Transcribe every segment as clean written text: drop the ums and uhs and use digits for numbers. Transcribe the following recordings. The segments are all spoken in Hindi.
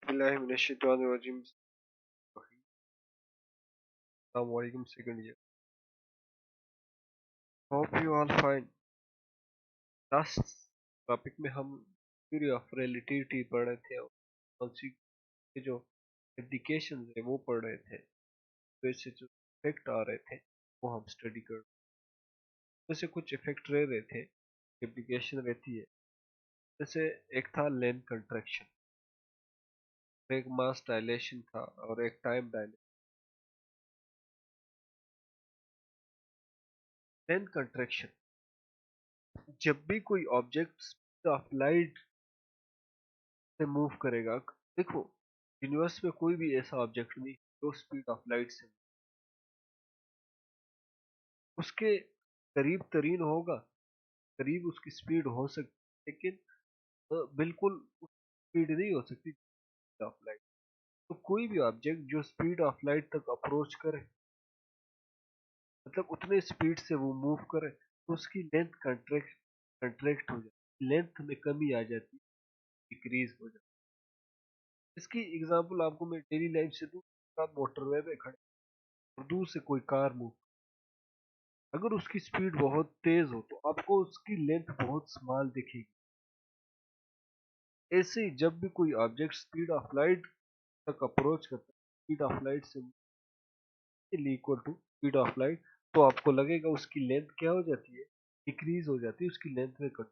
बिस्मिल्लाहिर्रहमानिर्रहीम। अस्सलामुअलैकुम second year. Hope you all fine. Last topic में हम थ्योरी ऑफ रिलेटिविटी पढ़ रहे थे और कौन-सी के जो एप्लीकेशन है वो पढ़ रहे थे। वैसे जो इफेक्ट आ रहे थे वो हम स्टडी कर, वैसे कुछ इफेक्ट रह रहे थे, एप्लीकेशन रहती है। जैसे एक था लेंथ कंट्रैक्शन, एक मास डायलेशन था और एक टाइम डायलेशन। लेंथ कंट्रैक्शन, जब भी कोई ऑब्जेक्ट स्पीड ऑफ लाइट से मूव करेगा, देखो यूनिवर्स में कोई भी ऐसा ऑब्जेक्ट नहीं जो स्पीड ऑफ लाइट से, उसके करीब तरीन होगा, करीब उसकी स्पीड हो सकती, लेकिन बिल्कुल स्पीड नहीं हो सकती स्पीड ऑफ लाइट। तो कोई भी ऑब्जेक्ट जो स्पीड ऑफ लाइट तक अप्रोच करे, मतलब उतने स्पीड से वो मूव करे, तो उसकी लेंथ कंट्रैक्ट हो जाती, लेंथ में कमी आ जाती, डिक्रीज हो जाती। इसकी एग्जांपल आपको मैं डेली लाइफ से दूं। आप मोटरवे पे खड़े और दूर से कोई कार मूव, अगर उसकी स्पीड बहुत तेज हो तो आपको उसकी लेंथ बहुत स्मॉल दिखेगी। ऐसे ही जब भी कोई ऑब्जेक्ट स्पीड ऑफ लाइट तक अप्रोच करता है, स्पीड ऑफ लाइट से equal to speed of light, तो आपको लगेगा उसकी लेंथ क्या हो जाती है, डिक्रीज हो जाती है, उसकी लेंथ में कट।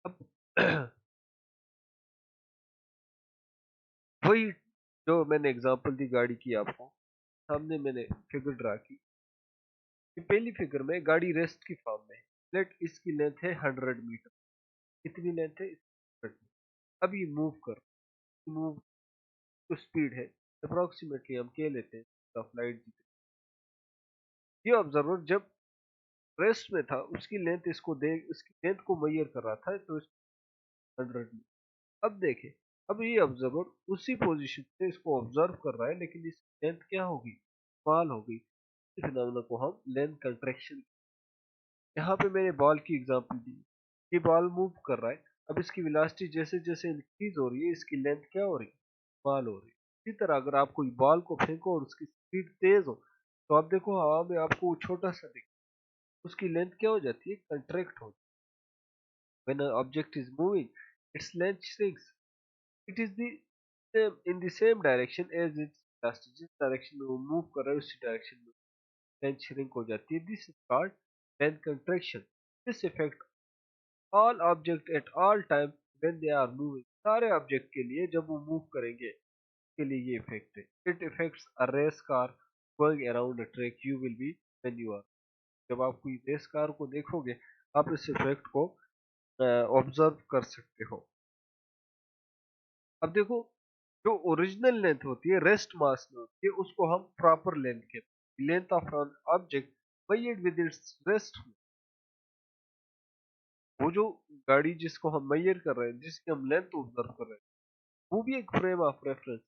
अब वही जो मैंने एग्जांपल दी गाड़ी की, आपको सामने मैंने फिगर ड्रा की। ये पहली फिगर में गाड़ी रेस्ट की फॉर्म में है। लेट इसकी लेंथ है 100 मीटर। कितनी लेंथ है? 100 मीटर। अब ये मूव कर, मूव जो स्पीड है अप्रोक्सीमेटली हम कह लेते हैं ऑफ लाइट। ये ऑब्जर्वर जब रेस्ट में था उसकी लेंथ इसको दे, इसकी लेंथ को मेजर कर रहा था, तो 100 मीटर। अब देखे, अब ये ऑब्जर्वर उसी पोजीशन से इसको ऑब्जर्व कर रहा है, लेकिन इसकी लेंथ क्या होगी, स्मॉल होगी। इस फिनोमेना को हम लेंथ कंट्रैक्शन। यहाँ पे मैंने बॉल की एग्जांपल दी। ये बॉल मूव कर रहा है, अब इसकी वेलोसिटी जैसे जैसे इंक्रीज हो रही है, इसकी लेंथ क्या हो रही है, स्मॉल हो रही है। इसी तरह अगर आप कोई बॉल को फेंको और उसकी स्पीड तेज हो, तो आप देखो हवा में आपको वो छोटा सा दिखे, उसकी लेंथ क्या हो जाती है, कंट्रैक्ट हो। When an object is moving, its length shrinks. It is the same in the same direction as its velocity. जिस डायरेक्शन में वो मूव कर रहा है उसी डायरेक्शन में लेंथ श्रिंक हो जाती है। This is called length contraction. This effect all object at all time when they are moving. सारे ऑब्जेक्ट के लिए जब वो मूव करेंगे, के लिए ये इफेक्ट है। It effects a race car going around a track you will be when you are. जब आप कोई रेस कार को देखोगे, आप इस इफेक्ट को ऑब्जर्व कर सकते हो। अब देखो, जो ओरिजिनल लेंथ होती है रेस्ट मास में होती है, उसको हम प्रॉपर लेंथ कहते हैं। Length of an object measured with its rest. वो जो गाड़ी जिसको हम मेजर कर रहे हैं, जिसकी हम लेंथ ऑब्जर्व कर रहे हैं, वो भी एक फ्रेम ऑफ रेफरेंस।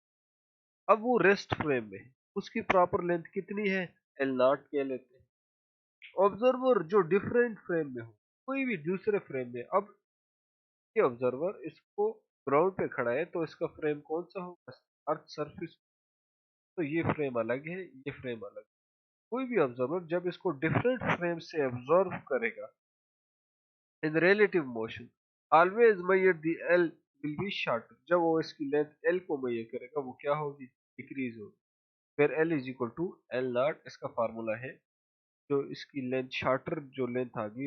अब वो रेस्ट फ्रेम में है, उसकी प्रॉपर लेंथ कितनी है, एल नॉट कह लेते हैं। ऑब्जर्वर जो डिफरेंट फ्रेम में हो, कोई भी दूसरे फ्रेम में, अब ये ऑब्जर्वर इसको ग्राउंड पे खड़ा है, तो इसका फ्रेम कौन सा होगा, अर्थ सरफेस। तो ये फ्रेम अलग है, ये फ्रेम अलग। कोई भी ऑब्जर्वर जब इसको डिफरेंट फ्रेम से ऑब्जर्व करेगा in relative motion, always measure the L will be shorter. जब वो इसकी लेंथ एल को मेजर करेगा, वो क्या होगी, डिक्रीज होगी। फिर L is equal to L naught, इसका फार्मूला है। जो इसकी लेंथ शॉर्टर जो लेंथ आ गई,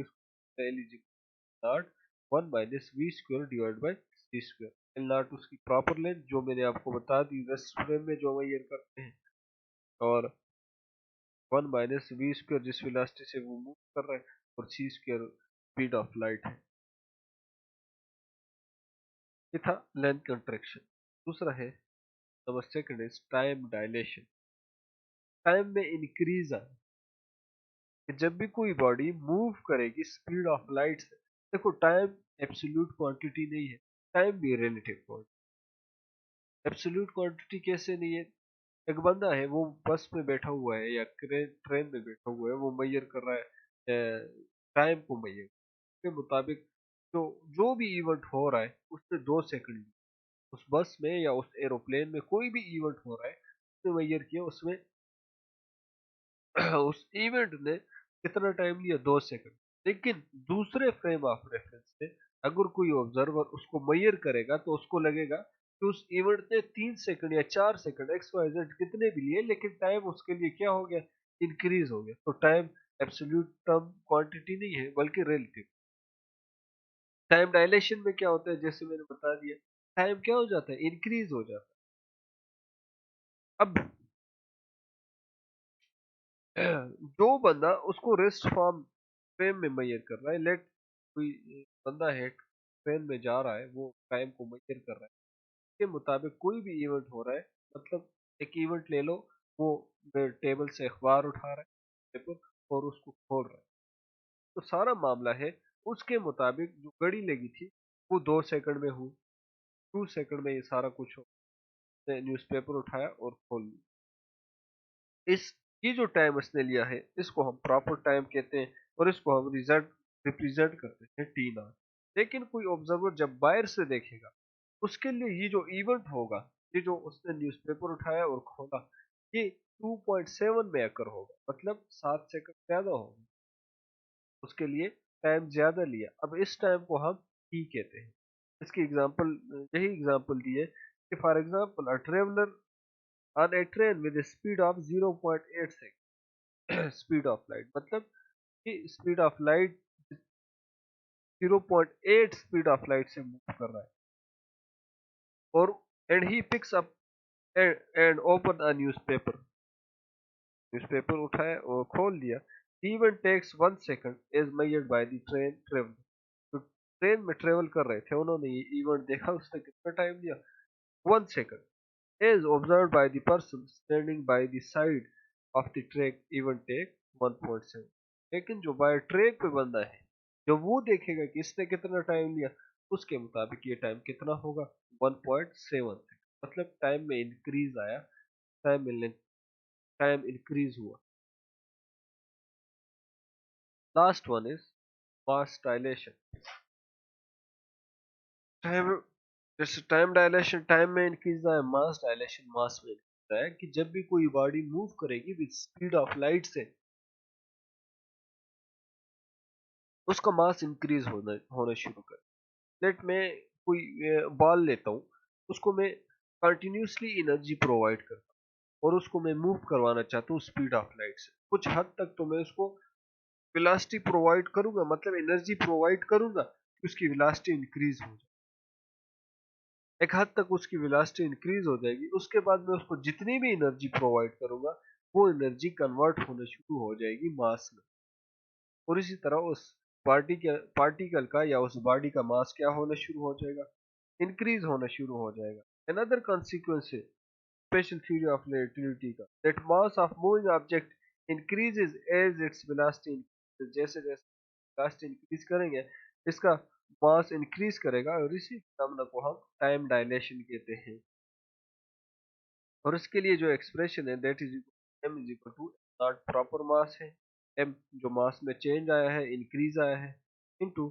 L is equal naught 1 - v² divide by C square. L naught उसकी प्रॉपर लेंथ जो मैंने आपको बता दी, रेस्ट फ्रेम में जो मेजर करते हैं, और 1 - v² जिस वेलोसिटी से वो मूव कर रहा है, और c² स्पीड ऑफ लाइट है। ये था लेंथ कंट्रैक्शन। दूसरा है, number second is time dilation. Time में इंक्रीज आ, जब भी कोई बॉडी मूव करेगी स्पीड ऑफ लाइट से, देखो टाइम एब्सोल्यूट क्वांटिटी नहीं है, टाइम भी रिलेटिव क्वांटिटी। एब्सोल्यूट क्वांटिटी कैसे नहीं है? एक बंदा है, वो बस में बैठा हुआ है या ट्रेन में बैठा हुआ है, वो मेजर कर रहा है टाइम को, मेजर के मुताबिक जो जो भी इवेंट हो रहा है उसमें 2 सेकंड उस बस में या उस एरोप्लेन में कोई भी इवेंट हो रहा है, उसने मेजर किया, उसमें उस इवेंट ने कितना टाइम लिया, 2 सेकंड। लेकिन दूसरे फ्रेम ऑफ रेफरेंस से अगर कोई ऑब्जर्वर उसको मेजर करेगा तो उसको लगेगा कि उस इवेंट ने 3 सेकंड या 4 सेकंड एक्स वाई जेड कितने भी लिए, लेकिन टाइम उसके लिए क्या हो गया, इंक्रीज हो गया। तो टाइम एब्सोल्यूट टर्म क्वांटिटी नहीं है बल्कि रिलेटिव। टाइम डायलेशन में क्या होता है, जैसे मैंने बता दिया, टाइम क्या हो जाता है, इंक्रीज हो जाता है। अब जो बंदा उसको रेस्ट फॉर्म फ्रेम में मेजर कर रहा है, लेट कोई बंदा है ट्रेन में जा रहा है, वो टाइम को मेजर कर रहा है, के मुताबिक कोई भी इवेंट हो रहा है, मतलब एक इवेंट ले लो, वो टेबल से अखबार उठा रहा है, पेपर, और उसको खोल रहा है, तो सारा मामला है उसके मुताबिक जो घड़ी लगी थी वो 2 सेकंड में हुई, 2 सेकंड में ये सारा कुछ हो, न्यूज़पेपर उठाया और खोल लिया। इस ये जो टाइम इसने लिया है इसको हम प्रॉपर टाइम कहते हैं, और इसको हम रिजल्ट रिप्रेजेंट करते हैं टी नॉट। लेकिन कोई ऑब्जर्वर जब बाहर से देखेगा, उसके लिए ये जो इवेंट होगा, ये जो उसने न्यूज़पेपर उठाया और खोला, ये 2.7 में अकर होगा, मतलब 7 सेकंड ज्यादा होगा, उसके लिए टाइम ज्यादा लिया। अब इस टाइम को हम टी कहते हैं। इसकी एग्जांपल, यही एग्जांपल दिए कि for example a traveller on a train with a speed of 0.8 second speed of light, मतलब कि speed of light 0.8 speed of light से मूव कर रहा है, और and he picks up and open a newspaper, newspaper उठाया और खोल लिया। Even takes 1 second is measured by the train travel. तो ट्रेन में ट्रेवल कर रहे थे, उन्होंने ये इवेंट देखा, उसने कितना टाइम लिया, 1 second is observe by the person standing by the side of the track, even take 1.7। लेकिन जो बाय ट्रैक पे बंदा है, जब वो देखेगा कि इसने कितना टाइम लिया, उसके मुताबिक ये टाइम कितना होगा, 1.7 सेकंड, मतलब टाइम में इंक्रीज आया, टाइम इंक्रीज हुआ। Last one is mass dilation. Time, जैसे टाइम डायलेशन टाइम में इंक्रीज आया, मास डायलेशन मास में इंक्रीज आया, कि जब भी कोई बॉडी मूव करेगी विद स्पीड ऑफ लाइट से, उसका मास इंक्रीज होना शुरू कर। लेट मैं कोई बॉल लेता हूँ, उसको मैं कंटिन्यूसली एनर्जी प्रोवाइड करता हूँ, और उसको मैं मूव करवाना चाहता हूँ स्पीड ऑफ लाइट से, कुछ हद तक तो मैं उसको वेलोसिटी प्रोवाइड करूंगा, मतलब एनर्जी प्रोवाइड करूंगा कि उसकी वेलोसिटी इंक्रीज हो जाए। एक हद तक उसकी वेलोसिटी इंक्रीज हो जाएगी, उसके बाद मैं उसको जितनी भी एनर्जी प्रोवाइड करूंगा, वो एनर्जी कन्वर्ट होना शुरू हो जाएगी मास में, और इसी तरह उस पार्टिकल का या उस बॉडी का मास क्या होना शुरू हो जाएगा, इंक्रीज होना शुरू हो जाएगा। अनदर कॉन्सिक्वेंस है स्पेशल थ्योरी ऑफ रिलेटिविटी का, that mass of moving object increases as its velocity, जैसे जैसे वेलोसिटी इंक्रीज करेंगे, इसका मास इंक्रीज करेगा, और इसी फिनोमेना को हम टाइम डायलेशन कहते हैं। और इसके लिए जो एक्सप्रेशन है, that is M is equal to nought proper mass है, एम जो मास में चेंज आया है, इंक्रीज आया है, इनटू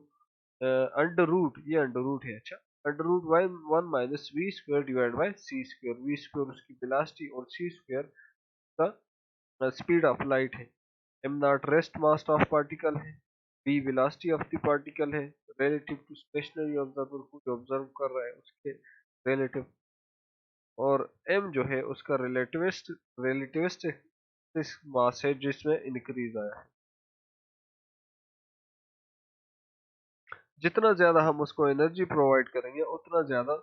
अंडर रूट, ये अंडर रूट है, अच्छा, under root Y 1 - v² divide by c², v² उसकी वेलोसिटी और c² का स्पीड ऑफ लाइट है, M naught rest mass of particle है, v velocity of the particle है रिलेटिव टू स्टेशनरी ऑब्जर्वर, को जो ऑब्जर्व कर रहा है उसके रिलेटिव, और m जो है उसका रिलेटिविस्टिक मास है जिसमें इंक्रीज आया है। जितना ज्यादा हम उसको एनर्जी प्रोवाइड करेंगे, उतना ज्यादा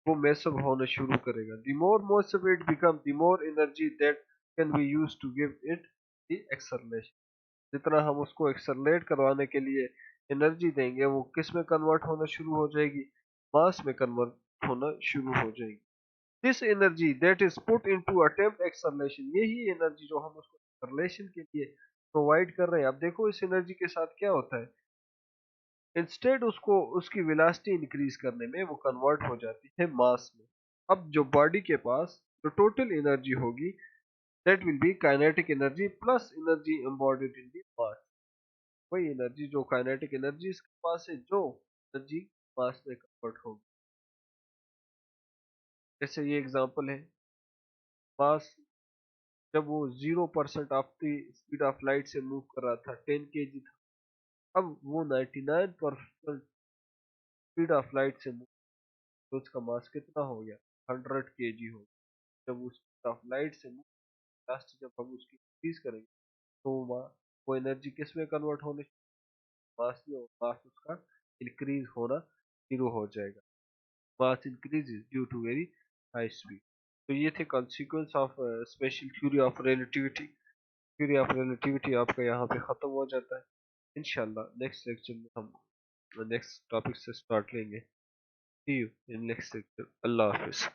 वो मैसिव होना शुरू करेगा। The more massive it become, the more energy that can be used to give it the acceleration. जितना हम उसको एक्सेलरेट करवाने के लिए एनर्जी देंगे, वो किस में कन्वर्ट होना शुरू हो जाएगी, मास में कन्वर्ट होना शुरू हो जाएगी। This energy that is put into attempt acceleration, यही एनर्जी जो हम उसको एक्सेलरेशन के लिए प्रोवाइड कर रहे हैं। अब देखो इस एनर्जी के साथ क्या होता है, इंस्टेड उसको उसकी वेलोसिटी इंक्रीज करने में वो कन्वर्ट हो जाती है मास में। अब जो बॉडी के पास जो टोटल एनर्जी होगी, that will be kinetic energy plus energy embodied in the mass, वही एनर्जी जो काइनेटिक एनर्जी इसके पास है, जो एनर्जी मास में कन्वर्ट होगी। जैसे ये एग्जांपल है, मास जब वो 0% of the speed of light से मूव कर रहा था 10 kg था, अब वो 99% स्पीड ऑफ लाइट से मूव, तो उसका मास कितना हो गया? 100 kg हो गया। जब वो स्पीड ऑफ लाइट से मूव, लास्ट जब हम उसकी इंक्रीज करेंगे तो वो एनर्जी किस में कन्वर्ट होने, मास में, मास उसका इंक्रीज होना शुरू हो जाएगा। Mass increases due to very high speed. तो ये थे consequence of special theory of relativity. Theory of relativity आपका यहाँ पे खत्म हो जाता है। इंशाल्लाह नेक्स्ट लेक्चर में हम नेक्स्ट टॉपिक से स्टार्ट लेंगे। See you in next lecture. अल्लाह हाफिज।